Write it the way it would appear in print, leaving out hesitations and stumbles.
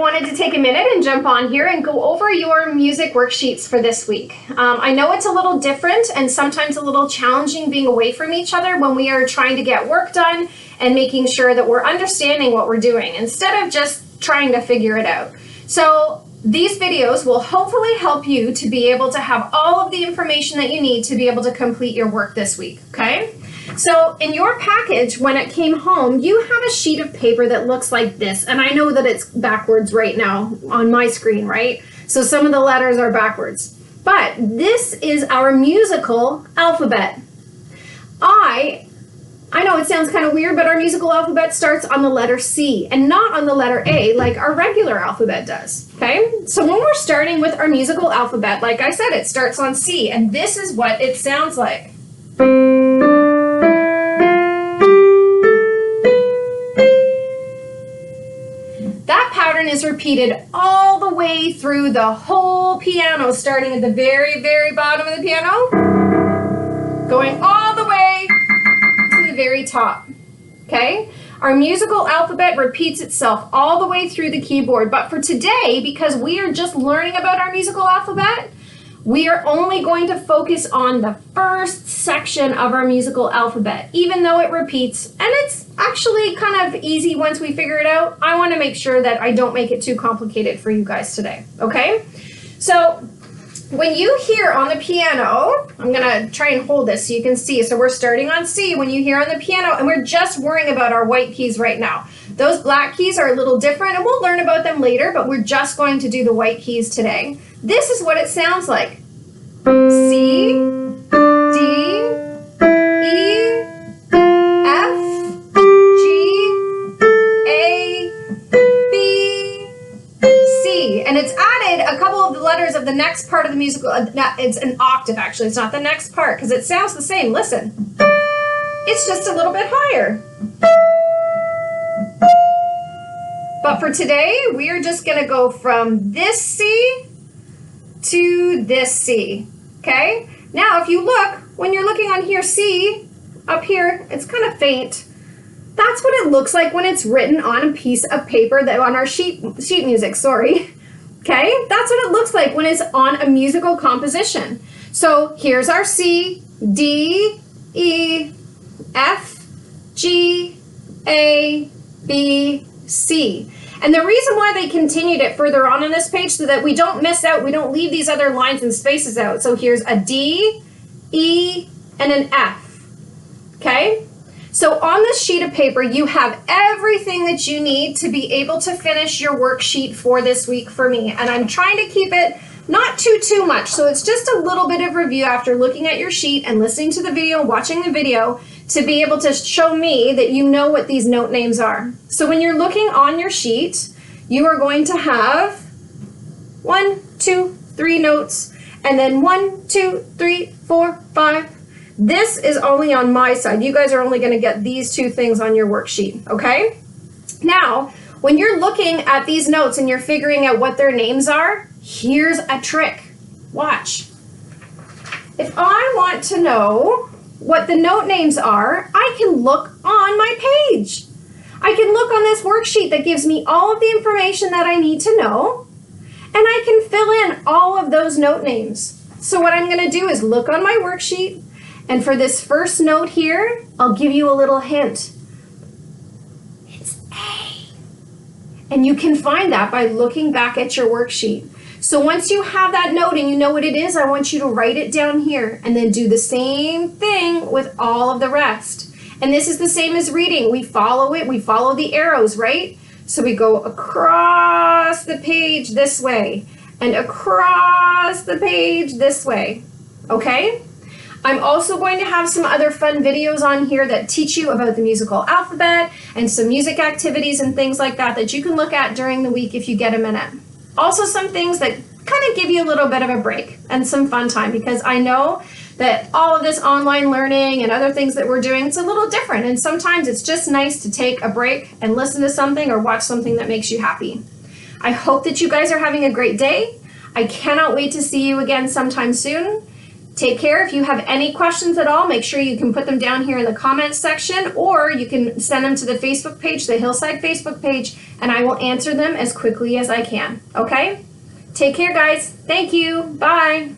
wanted to take a minute and jump on here and go over your music worksheets for this week. I know it's a little different and sometimes a little challenging being away from each other when we are trying to get work done and making sure that we're understanding what we're doing instead of just trying to figure it out. So these videos will hopefully help you to be able to have all of the information that you need to be able to complete your work this week, okay? So in your package, when it came home, you have a sheet of paper that looks like this. And I know that it's backwards right now on my screen, right? So some of the letters are backwards. But this is our musical alphabet. I know it sounds kind of weird, but our musical alphabet starts on the letter C and not on the letter A like our regular alphabet does, okay? So when we're starting with our musical alphabet, like I said, it starts on C, and this is what it sounds like. That pattern is repeated all the way through the whole piano, starting at the very, very bottom of the piano, going all the way to the very top, okay? Our musical alphabet repeats itself all the way through the keyboard, but for today, because we are just learning about our musical alphabet, we are only going to focus on the first section of our musical alphabet, even though it repeats, and it's actually kind of easy once we figure it out. I want to make sure that I don't make it too complicated for you guys today, okay? So when you hear on the piano, I'm going to try and hold this so you can see. So we're starting on C when you hear on the piano, and we're just worrying about our white keys right now. Those black keys are a little different, and we'll learn about them later, but we're just going to do the white keys today. This is what it sounds like. C, D, E, F, G, A, B, C. And it's added a couple of the letters of the next part of the musical. It's an octave, actually. It's not the next part because it sounds the same. Listen. It's just a little bit higher. But for today, we are just going to go from this C to this C, okay? Now, if you look, when you're looking on here, C, up here, it's kind of faint. That's what it looks like when it's written on a piece of paper, that on our sheet music, sorry. Okay, that's what it looks like when it's on a musical composition. So here's our C, D, E, F, G, A, B, C. And the reason why they continued it further on this page so that we don't miss out, we don't leave these other lines and spaces out. So here's a D, E, and an F, okay? So on this sheet of paper, you have everything that you need to be able to finish your worksheet for this week for me. And I'm trying to keep it not too much. So it's just a little bit of review after looking at your sheet and listening to the video, watching the video, to be able to show me that you know what these note names are. So when you're looking on your sheet, you are going to have 1, 2, 3 notes, and then 1, 2, 3, 4, 5. This is only on my side. You guys are only going to get these 2 things on your worksheet, okay? Now, when you're looking at these notes and you're figuring out what their names are, here's a trick. Watch. If I want to know what the note names are, I can look on my page. I can look on this worksheet that gives me all of the information that I need to know, and I can fill in all of those note names. So what I'm going to do is look on my worksheet, and for this first note here, I'll give you a little hint. It's A. And you can find that by looking back at your worksheet. So once you have that note and you know what it is, I want you to write it down here and then do the same thing with all of the rest. And this is the same as reading. We follow it, we follow the arrows, right? So we go across the page this way and across the page this way, okay? I'm also going to have some other fun videos on here that teach you about the musical alphabet and some music activities and things like that that you can look at during the week if you get a minute. Also some things that kind of give you a little bit of a break and some fun time, because I know that all of this online learning and other things that we're doing, it's a little different, and sometimes it's just nice to take a break and listen to something or watch something that makes you happy. I hope that you guys are having a great day. I cannot wait to see you again sometime soon. Take care. If you have any questions at all, make sure you can put them down here in the comments section, or you can send them to the Facebook page, the Hillside Facebook page, and I will answer them as quickly as I can. Okay? Take care, guys. Thank you. Bye.